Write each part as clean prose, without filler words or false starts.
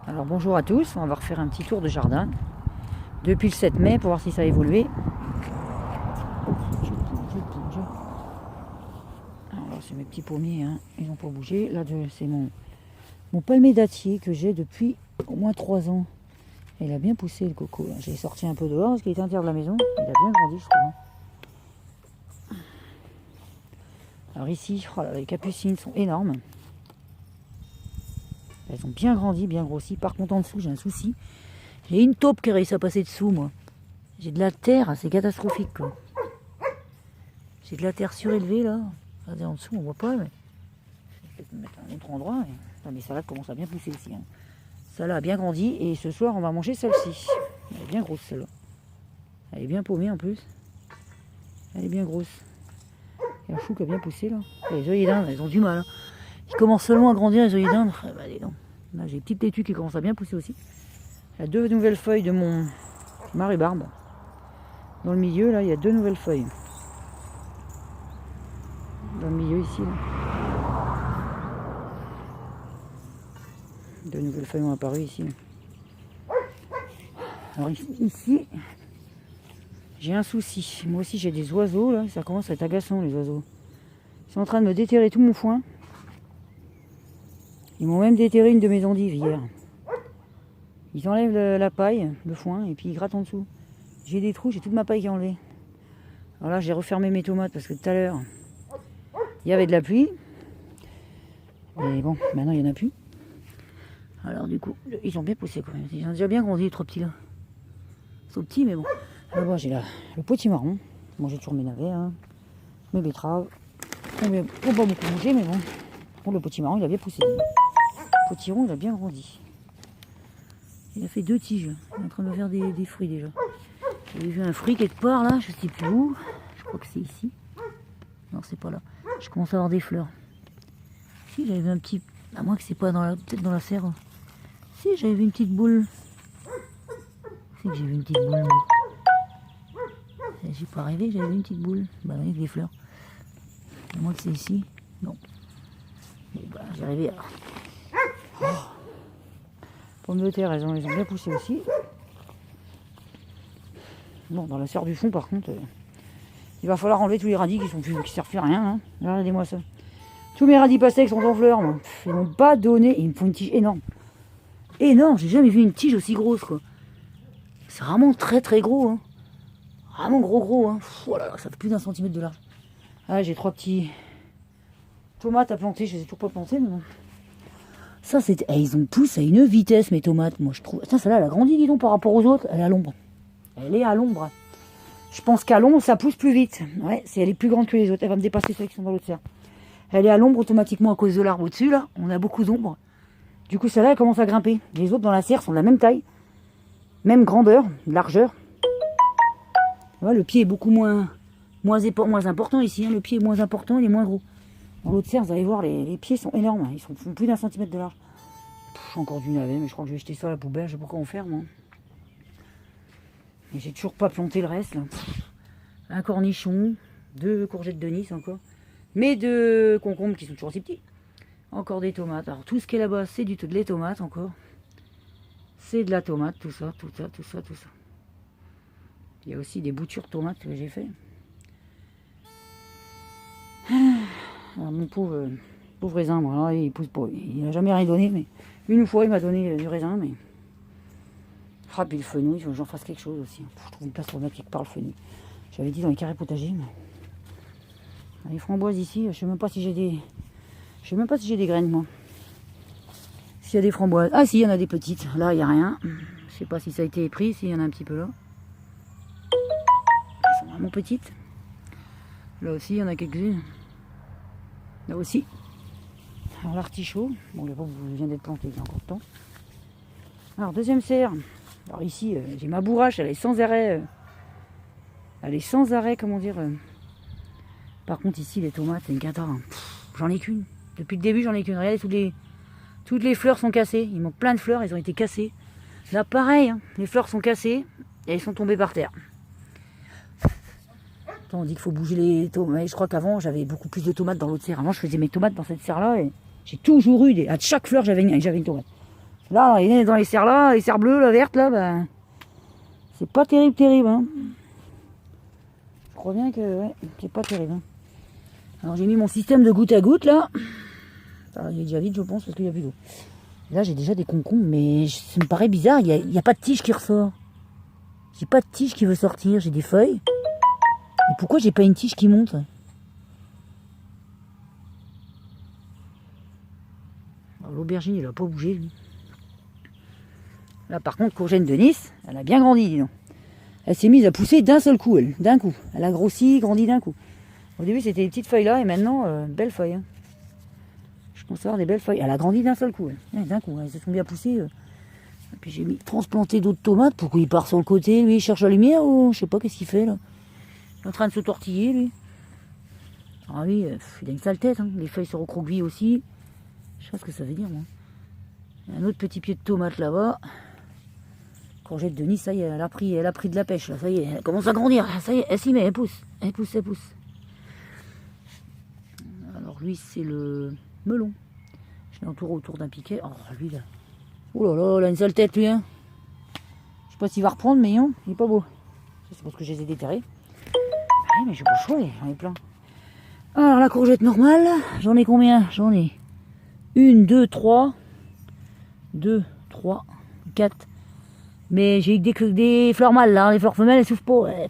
Alors bonjour à tous, on va refaire un petit tour de jardin depuis le 7 mai pour voir si ça a évolué. Alors là c'est mes petits pommiers, hein. Ils n'ont pas bougé. Là c'est mon palmier dattier que j'ai depuis au moins 3 ans. Il a bien poussé le coco. J'ai sorti un peu dehors parce qu'il était à l'intérieur de la maison. Il a bien grandi je trouve. Alors ici, oh là, les capucines sont énormes. Elles ont bien grandi, bien grossi. Par contre en dessous j'ai un souci. J'ai une taupe qui a réussi à passer dessous moi. J'ai de la terre, c'est catastrophique quoi. J'ai de la terre surélevée là. Regardez en dessous, on voit pas, mais je vais peut-être me mettre à un autre endroit. Mais ça là commence à bien pousser aussi. Hein. Ça là a bien grandi et ce soir on va manger celle-ci. Elle est bien grosse celle-là. Elle est bien paumée en plus. Elle est bien grosse. Il y a un chou qui a bien poussé là. Et les œillets d'Inde, elles ont du mal. Hein. Ils commencent seulement à grandir les œillets d'Inde. Bah, là j'ai des petites laitues qui commencent à bien pousser aussi. Il y a 2 nouvelles feuilles de mon rhubarbe. Dans le milieu là il y a 2 nouvelles feuilles. Dans le milieu ici là. 2 nouvelles feuilles ont apparu ici. Alors ici, j'ai un souci. Moi aussi j'ai des oiseaux là, ça commence à être agaçant les oiseaux. Ils sont en train de me déterrer tout mon foin. Ils m'ont même déterré une de mes endives hier. Ils enlèvent la paille, le foin, et puis ils grattent en dessous. J'ai des trous, j'ai toute ma paille qui est enlevée. Alors là j'ai refermé mes tomates parce que tout à l'heure il y avait de la pluie. Et bon, maintenant il n'y en a plus. Alors du coup, ils ont bien poussé quand même. Ils ont déjà bien grandi les 3 petits là. Ils sont petits mais bon. Là-bas j'ai le potimarron. Bon j'ai toujours mes navets, hein. Mes betteraves. Ils n'ont pas beaucoup bougé mais bon. Bon le potimarron il a bien poussé. Le potiron il a bien grandi. Il a fait 2 tiges. Il est en train de faire des fruits déjà. J'ai vu un fruit quelque part là, je sais plus où. Je crois que c'est ici. Non c'est pas là. Je commence à avoir des fleurs. Si j'avais vu un petit... À moins que c'est pas peut-être dans la serre. Si j'avais vu une petite boule. C'est que j'ai vu une petite boule. J'ai pas rêvé, j'avais vu une petite boule. Bah avec des fleurs. À moins que c'est ici. Non. Bon bah j'ai rêvé alors. Oh. Pommes de terre, elles ont bien poussé aussi. Bon dans la serre du fond par contre. Il va falloir enlever tous les radis qui servent plus à rien. Hein. Regardez-moi ça. Tous mes radis pastèques sont en fleurs. Moi. Ils m'ont pas donné. Ils me font une tige énorme. Énorme. J'ai jamais vu une tige aussi grosse. Quoi. C'est vraiment très très gros. Hein. Vraiment gros. Hein. Oh là là, ça fait plus d'1 centimètre de large. Ah, j'ai 3 petits tomates à planter. Je les ai toujours pas plantées. Mais bon. Ça, c'est... ils ont poussé à une vitesse, mes tomates. Moi, je trouve. Attends, celle-là, elle a grandi, dis donc, par rapport aux autres. Elle est à l'ombre. Elle est à l'ombre. Je pense qu'à l'ombre, ça pousse plus vite. Ouais, elle est plus grande que les autres. Elle va me dépasser celles qui sont dans l'autre serre. Elle est à l'ombre automatiquement à cause de l'arbre au-dessus, là. On a beaucoup d'ombre. Du coup, celle-là, elle commence à grimper. Les autres dans la serre sont de la même taille. Même grandeur, largeur. Ouais, le pied est beaucoup moins important ici. Hein. Le pied est moins important, il est moins gros. Dans l'autre serre, vous allez voir, les pieds sont énormes. Ils font plus d'1 centimètre de large. J'ai encore du navet, mais je crois que je vais jeter ça à la poubelle. Je sais pas quoi en faire, moi. Et j'ai toujours pas planté le reste, là. Un cornichon, 2 courgettes de Nice encore. Mais 2 concombres qui sont toujours aussi petits. Encore des tomates. Alors tout ce qui est là-bas, c'est de les tomates encore. C'est de la tomate, tout ça. Il y a aussi des boutures de tomates que j'ai fait. Alors mon pauvre raisin, voilà, il pousse pas. Il n'a jamais rien donné, mais une fois il m'a donné du raisin, mais... Ah, puis le fenouil, il faut que j'en fasse quelque chose aussi. Je trouve une place pour mettre quelque part le fenouil. J'avais dit dans les carrés potagers, mais... Les framboises ici, je sais même pas si j'ai des graines, moi. S'il y a des framboises. Ah si, il y en a des petites. Là, il n'y a rien. Je sais pas si ça a été pris, s'il y en a un petit peu là. Elles sont vraiment petites. Là aussi, il y en a quelques-unes. Là aussi. Alors l'artichaut. Bon, le pauvre vient d'être planté, il y a encore de temps. Alors, deuxième serre. Alors ici, j'ai ma bourrache, elle est sans arrêt. Comment dire. Par contre, ici, les tomates, c'est une cata. Hein. J'en ai qu'une. Depuis le début, j'en ai qu'une. Regardez, toutes les fleurs sont cassées. Il manque plein de fleurs, elles ont été cassées. Là, pareil, hein. Les fleurs sont cassées et elles sont tombées par terre. Attends, on dit qu'il faut bouger les tomates. Je crois qu'avant, j'avais beaucoup plus de tomates dans l'autre serre. Avant, je faisais mes tomates dans cette serre-là et j'ai toujours eu à chaque fleur, j'avais une tomate. Là, il est dans les serres là, les serres bleues, la verte là, ben, c'est pas terrible, hein. Je crois bien que ouais, c'est pas terrible. Hein. Alors j'ai mis mon système de goutte à goutte là. Ça, il est déjà vide je pense parce qu'il n'y a plus d'eau. Là j'ai déjà des concombres, mais ça me paraît bizarre, il y a pas de tige qui ressort. J'ai pas de tige qui veut sortir, j'ai des feuilles. Et pourquoi j'ai pas une tige qui monte? L'aubergine il a pas bougé lui. Là par contre courgette de Nice, elle a bien grandi dis donc. Elle s'est mise à pousser d'un seul coup, elle, d'un coup. Elle a grossi, grandi d'un coup. Au début, c'était des petites feuilles là, et maintenant, belles feuilles. Hein. Je pense avoir des belles feuilles. Elle a grandi d'un seul coup, elle. D'un coup, elles se sont bien poussées. Et puis j'ai mis transplanté d'autres tomates pour qu'il parte sur le côté. Lui, il cherche la lumière ou je sais pas qu'est-ce qu'il fait là. Il est en train de se tortiller, lui. Ah oui, il a une sale tête. Hein. Les feuilles se recroquevillent aussi. Je sais pas ce que ça veut dire, moi. Il y a un autre petit pied de tomate là-bas. Courgette de Nice, ça y est, elle a pris de la pêche, là, ça y est, elle commence à grandir, ça y est, elle s'y met, elle pousse. Alors lui, c'est le melon. Je l'ai entouré autour d'un piquet. Oh, lui, là. Oh là là, il a une sale tête, lui, hein. Je sais pas s'il va reprendre, mais non, il est pas beau. C'est parce que je les ai déterrés. Ah, mais j'ai pas le choix, j'en ai plein. Alors, la courgette normale, j'en ai combien? J'en ai 1, 2, 3, 2, 3, 4. Mais j'ai eu des fleurs mâles là, les fleurs femelles elles souffrent pas.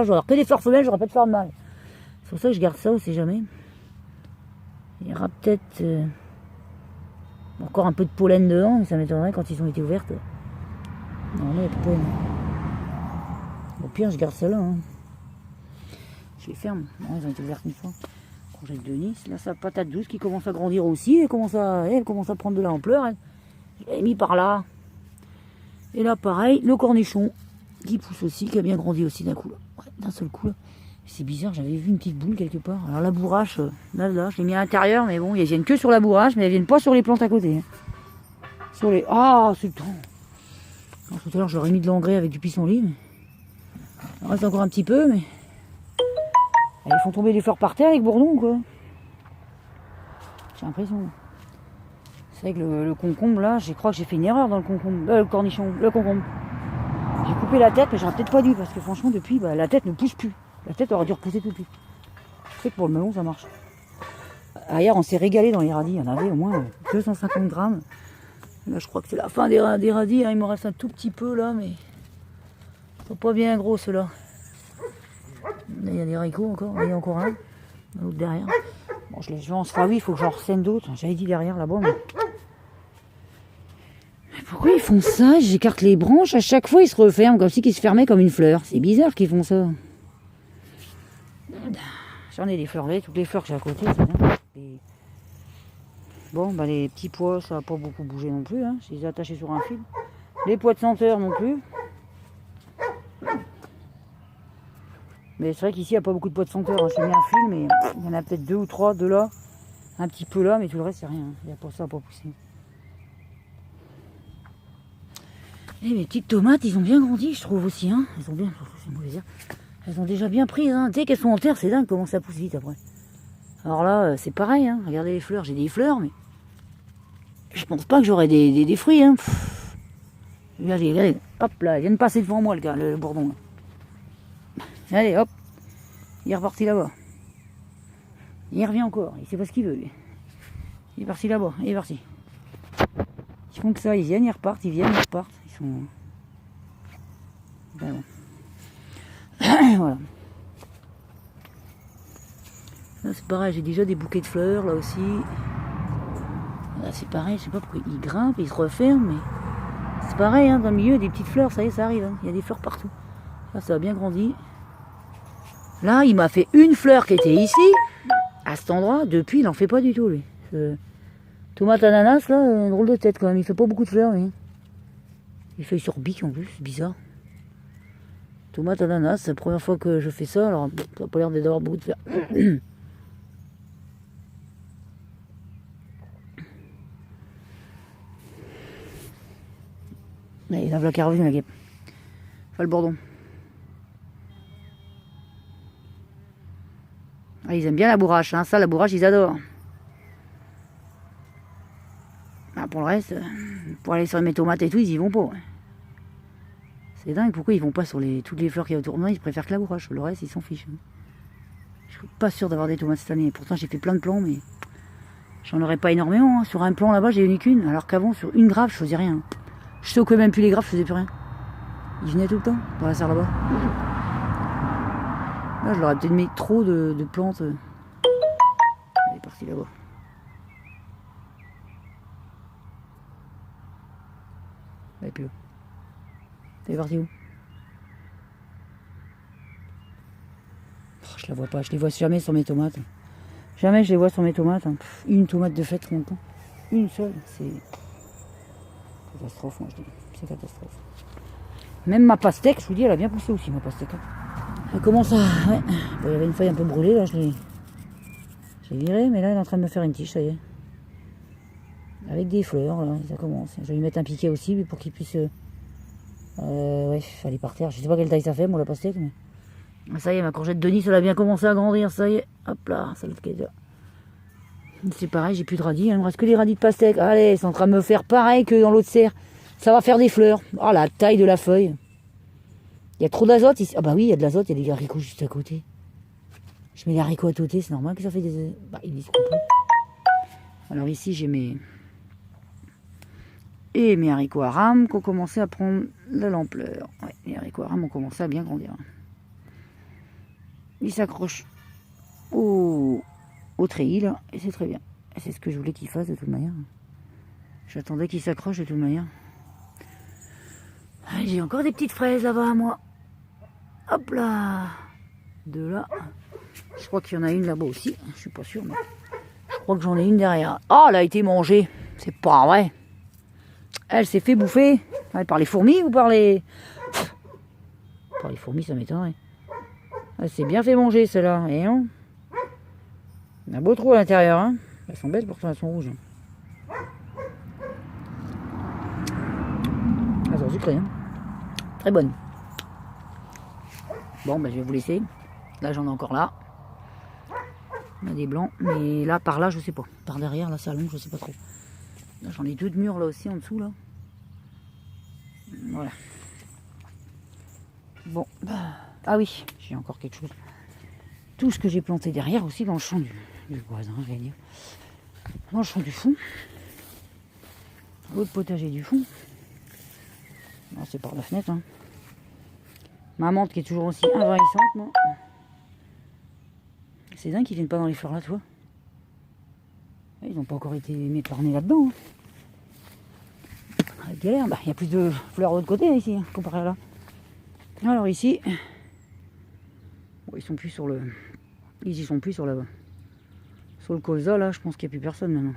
Genre que des fleurs femelles, j'aurai pas de fleurs mâles. C'est pour ça que je garde ça, on sait jamais. Il y aura peut-être encore un peu de pollen dedans, mais ça m'étonnerait quand ils ont été ouvertes. Non, là, il n'y a pas de pollen. Au pire, je garde celle-là. Hein. Je les ferme. Non, ils ont été ouvertes une fois. Courgette de Nice, là, sa patate douce qui commence à grandir aussi. Elle commence à prendre de l'ampleur. Je l'ai mis par là. Et là, pareil, le cornichon qui pousse aussi, qui a bien grandi aussi d'un coup. Ouais, d'un seul coup, là. C'est bizarre, j'avais vu une petite boule quelque part. Alors la bourrache, là, je l'ai mis à l'intérieur, mais bon, elles viennent que sur la bourrache, mais elles viennent pas sur les plantes à côté. Hein. Sur les... Ah, c'est le temps. Alors, tout à l'heure, j'aurais mis de l'engrais avec du pissenlit. Mais... Il reste encore un petit peu, mais... Ils font tomber les fleurs par terre avec bourdon, quoi. J'ai l'impression. C'est vrai que le concombre, là, je crois que j'ai fait une erreur dans le concombre. Le cornichon, le concombre. J'ai coupé la tête, mais j'aurais peut-être pas dû, parce que franchement, depuis, bah, la tête ne pousse plus. La tête aurait dû repousser tout de suite. Je sais que pour le melon, ça marche. Hier, on s'est régalé dans les radis. Il y en avait au moins 250 grammes. Là, je crois que c'est la fin des radis. Hein. Il me reste un tout petit peu, là, mais... Ils sont pas bien gros, ceux-là. Là, il y a des haricots encore. Il y en a encore un autre derrière. Bon, je les lance. Enfin, oui, il faut que j'en ressème d'autres. J'avais dit derrière, là-bas, mais... Pourquoi ils font ça? J'écarte les branches, à chaque fois ils se referment, comme si ils se fermaient comme une fleur. C'est bizarre qu'ils font ça. J'en ai des fleurets, toutes les fleurs que j'ai à côté, c'est bien. Et... Bon, bah les petits pois, ça n'a pas beaucoup bougé non plus. Hein. Je les ai attachés sur un fil. Les pois de senteur non plus. Mais c'est vrai qu'ici, il n'y a pas beaucoup de pois de senteur. Hein. J'ai mis un fil, mais il y en a peut-être 2 ou 3 de là. Un petit peu là, mais tout le reste, c'est rien. Il n'y a pas ça, pas poussé. Et mes petites tomates, ils ont bien grandi, je trouve aussi. Hein. Elles ont bien, c'est mauvais dire. Elles ont déjà bien pris. Hein. Tu sais qu'elles sont en terre, c'est dingue comment ça pousse vite après. Alors là, c'est pareil. Hein. Regardez les fleurs, j'ai des fleurs, mais je pense pas que j'aurai des fruits. Hein. Regardez, hop là, il vient de passer devant moi le bourdon. Là. Allez, hop, il est reparti là-bas. Il revient encore, il sait pas ce qu'il veut. Lui. Il est parti là-bas, il est parti. Ils font que ça, ils viennent, ils repartent, ils viennent, ils repartent. Ils sont... Bon. Voilà. Là c'est pareil, j'ai déjà des bouquets de fleurs là aussi. Là c'est pareil, je sais pas pourquoi ils grimpent, ils se referment, mais c'est pareil, hein, dans le milieu des petites fleurs, ça y est, ça arrive, hein. Il y a des fleurs partout. Là ça a bien grandi. Là il m'a fait une fleur qui était ici, à cet endroit, depuis il en fait pas du tout lui. Tomate ananas là, drôle de tête quand même, il fait pas beaucoup de fleurs lui. Il fait sur bique en plus, c'est bizarre. Tomate ananas, c'est la première fois que je fais ça, alors ça n'a pas l'air d'avoir beaucoup de fleurs. Allez, la voilà qui revient la guêpe. Enfin le bourdon. Ah, ils aiment bien la bourrache, hein. Ça la bourrache ils adorent. Ah, pour le reste, pour aller sur mes tomates et tout, ils y vont pas. Ouais. C'est dingue, pourquoi ils vont pas sur toutes les fleurs qu'il y a autour? Non, ils préfèrent que la broche, le reste, ils s'en fichent. Je suis pas sûr d'avoir des tomates cette année. Pourtant, j'ai fait plein de plants, mais j'en aurais pas énormément. Hein. Sur un plant là-bas, j'ai eu qu'une. Alors qu'avant, sur une grave, je faisais rien. Je stockais même plus les graves, je faisais plus rien. Ils venaient tout le temps, dans la serre là-bas. Là, je leur ai peut-être mis trop de plantes. Elle est partie là-bas. Elle est plus là. Elle est partie où? Oh, je la vois pas, je les vois jamais sur mes tomates. Jamais je les vois sur mes tomates. Hein. Une tomate de fête longtemps. Une seule, c'est catastrophe, moi je dis. C'est catastrophe. Même ma pastèque, je vous dis, elle a bien poussé aussi, ma pastèque. Elle commence à... Ouais. Bon, il y avait une feuille un peu brûlée, là, j'ai viré, mais là, elle est en train de me faire une tige, ça y est. Avec des fleurs, là, ça commence. Je vais lui mettre un piquet aussi, pour qu'il puisse... ouais, aller par terre. Je sais pas quelle taille ça fait, moi, la pastèque, mais... Ça y est, ma courgette de Nice, elle a bien commencé à grandir, ça y est. Hop là, ça l'autre qui est là. C'est pareil, j'ai plus de radis, il me reste que des radis de pastèque. Allez, c'est en train de me faire pareil que dans l'autre serre. Ça va faire des fleurs. Oh, la taille de la feuille. Il y a trop d'azote ici. Ah bah oui, il y a de l'azote, il y a des haricots juste à côté. Je mets les haricots à côté, c'est normal que ça fait des... Bah, ils disent qu'on peut. Alors ici, j'ai mes haricots à rame qui ont commencé à prendre de l'ampleur. Ouais, les haricots à rame ont commencé à bien grandir. Ils s'accrochent au treillis, là, et c'est très bien. Et c'est ce que je voulais qu'ils fassent de toute manière. J'attendais qu'ils s'accrochent de toute manière. J'ai encore des petites fraises là-bas, moi. Hop là. De là. Je crois qu'il y en a une là-bas aussi. Je suis pas sûr, mais je crois que j'en ai une derrière. Oh, elle a été mangée. C'est pas vrai. Elle s'est fait bouffer. Par les fourmis ou par les... Par les fourmis, ça m'étonnerait. Elle s'est bien fait manger, celle-là. Et non. Il y a un beau trou à l'intérieur. Hein. Elles sont belles, pourtant elles sont rouges. Elles sont sucrées. Hein. Très bonnes. Bon, ben, je vais vous laisser. Là, j'en ai encore là. Il y a des blancs. Mais là, par là, je sais pas. Par derrière, là, ça allonge, je sais pas trop. Là, j'en ai deux de mûrs là aussi en dessous, là. Voilà. Bon. Ah oui, j'ai encore quelque chose. Tout ce que j'ai planté derrière aussi dans le champ du voisin, je vais dire. Dans le champ du fond. L'autre potager du fond. Là, c'est par la fenêtre. Hein. Ma menthe qui est toujours aussi envahissante, moi. C'est dingue qu'ils viennent pas dans les fleurs là, tu vois. Ils n'ont pas encore été m'épargnés là-dedans. Hein. Galère, bah, il y a plus de fleurs de l'autre côté ici, hein, comparé à là. Alors ici, bon, ils sont plus sur le... Ils y sont plus sur le colza là, je pense qu'il n'y a plus personne maintenant.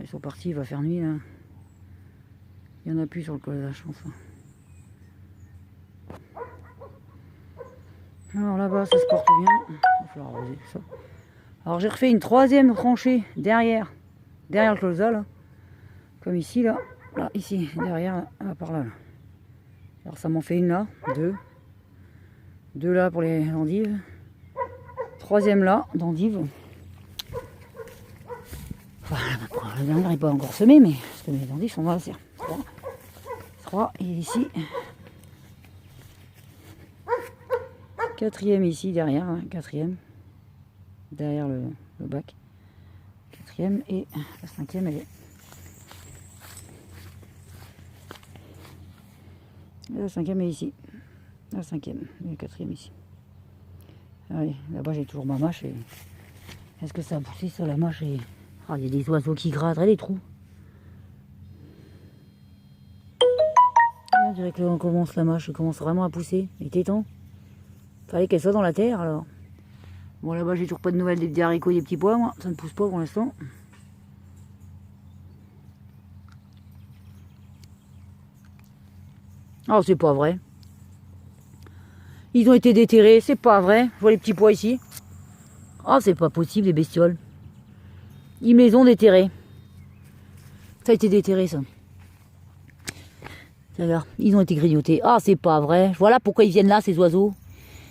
Ils sont partis, il va faire nuit là. Il n'y en a plus sur le colza, je pense. Alors là-bas, ça se porte bien. Il va falloir arroser tout ça. Alors j'ai refait une troisième tranchée derrière le colza là. Comme ici là. Là, ici, derrière, là, par là. Alors ça m'en fait une là, deux là pour les endives. Troisième là, d'endives. Enfin, la dernière n'est pas encore semée, mais parce que mes endives sont dans la serre. Trois, et ici. Quatrième ici, derrière, hein, quatrième. Derrière le bac. Quatrième, et la cinquième, elle est... La cinquième est ici. La cinquième. Et la quatrième ici. Allez, là-bas j'ai toujours ma mâche. Et... Est-ce que ça a poussé sur la mâche et... Ah, il y a des oiseaux qui grattent. Regardez les trous. On dirait que là on commence la mâche. Elle commence vraiment à pousser. Il était temps. Fallait qu'elle soit dans la terre alors. Bon, là-bas j'ai toujours pas de nouvelles des petits haricots, des petits pois. Moi, ça ne pousse pas pour l'instant. Oh, c'est pas vrai. Ils ont été déterrés, c'est pas vrai. Je vois les petits pois ici. Oh, c'est pas possible, les bestioles. Ils me les ont déterrés. Ça a été déterré, ça. Regarde, ils ont été grignotés. Ah, c'est pas vrai. Voilà pourquoi ils viennent là, ces oiseaux.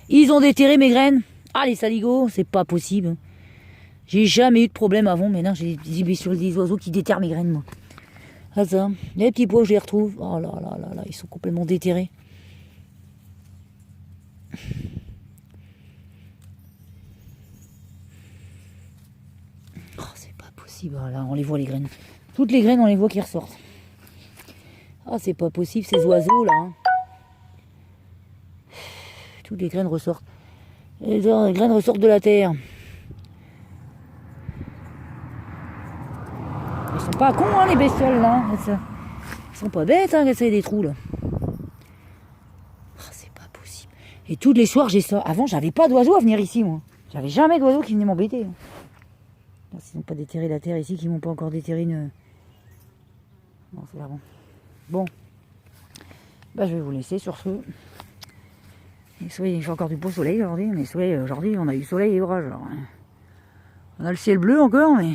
Ils ont déterré mes graines. Ah, les saligots, c'est pas possible. J'ai jamais eu de problème avant, mais là j'ai des oiseaux qui déterrent mes graines, moi. Ah ça, les petits pois, je les retrouve. Oh là là là là, ils sont complètement déterrés. Oh, c'est pas possible, là on les voit les graines. Toutes les graines, on les voit qui ressortent. Ah, c'est pas possible, ces oiseaux là. Hein. Toutes les graines ressortent. Les graines ressortent de la terre. Ils sont pas cons, hein, les bestioles là. Ils sont pas bêtes, hein, qu'il y a des trous là. Oh, c'est pas possible. Et tous les soirs, j'ai ça. Avant, j'avais pas d'oiseaux à venir ici, moi. J'avais jamais d'oiseaux qui venaient m'embêter. S'ils n'ont pas déterré la terre ici, qu'ils m'ont pas encore déterré une. Non, c'est bon. Bon. Bah, je vais vous laisser sur ce. Il fait encore du beau soleil aujourd'hui, mais aujourd'hui on a eu soleil et orage. Alors, hein. On a le ciel bleu encore, mais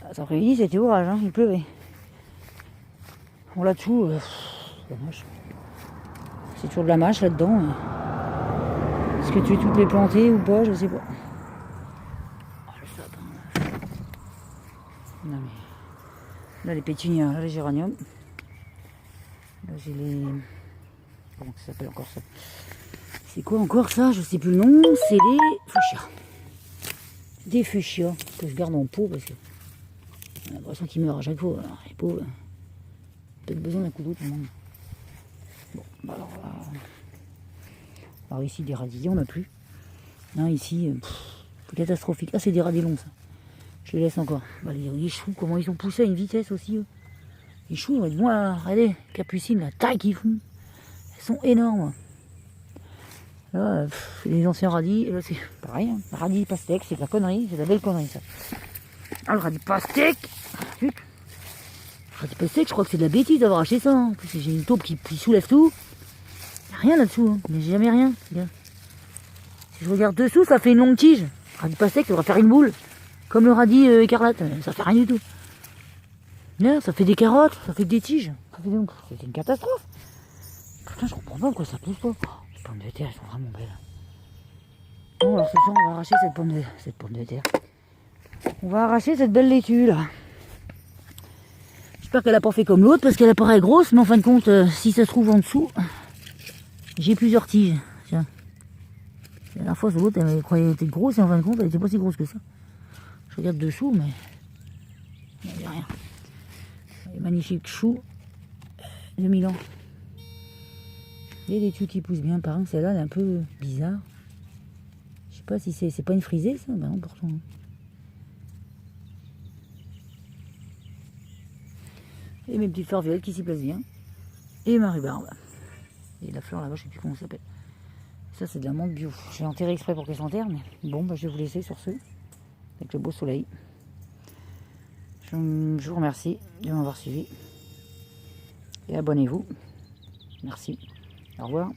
cet après-midi c'était orage, hein, il pleuvait. Bon là-dessous, dommage. C'est toujours de la mâche là-dedans. Hein. Est-ce que tu es toutes les plantées ou pas, je sais pas. Oh, le sapin. Non, mais... Là les pétunias, là les géraniums. Là j'ai les... Comment ça s'appelle encore ça? C'est quoi encore ça? Je sais plus le nom. C'est les fuchsias. Des fuchsias que je garde en pot parce que j'ai l'impression qu'ils meurent à chaque fois. Alors, les pauvres, peut-être besoin d'un coup d'eau tout le monde. Bon, bah alors ici des radis, on n'a plus. Là ici, c'est catastrophique. Ah, c'est des radis longs ça. Je les laisse encore. Bah, les choux, comment ils ont poussé à une vitesse aussi. Eux. Les choux, moi, regardez, capucines, la taille qu'ils font. Elles sont énormes. Là, les anciens radis, là c'est pareil, hein. Radis pastèque, c'est de la connerie, c'est de la belle connerie ça. Ah, le radis pastèque, le radis pastèque, je crois que c'est de la bêtise d'avoir acheté ça. Hein. En plus, j'ai une taupe qui soulève tout. Il n'y a rien là-dessous, hein. Mais j'ai jamais rien. Regarde. Si je regarde dessous, ça fait une longue tige. Le radis pastèque, ça devrait faire une boule. Comme le radis écarlate, ça fait rien du tout. Là, ça fait des carottes, ça fait des tiges. C'est une catastrophe. Putain, je comprends pas pourquoi ça pousse pas. Les pommes de terre, elles sont vraiment belles. Bon, alors ce soir, on va arracher cette pomme de terre. On va arracher cette belle laitue, là. J'espère qu'elle a pas fait comme l'autre, parce qu'elle apparaît grosse, mais en fin de compte, si ça se trouve en dessous, j'ai plusieurs tiges. Tiens. La dernière fois, l'autre, elle croyait qu'elle était grosse, et en fin de compte, elle était pas si grosse que ça. Je regarde dessous, mais il n'y a rien. Les magnifiques choux de Milan. Il y a des laitues qui poussent bien, par contre, celle-là, elle est un peu bizarre. Je sais pas si c'est pas une frisée, ça. Ben non, pourtant. Et mes petites fleurs violettes qui s'y placent bien. Et ma rhubarbe. Et la fleur là-bas, je sais plus comment ça s'appelle. Ça, c'est de la menthe bio. J'ai enterré exprès pour qu'elle s'enterre, mais bon, bah, je vais vous laisser sur ce. Avec le beau soleil. Je vous remercie de m'avoir suivi. Et abonnez-vous. Merci. Au revoir.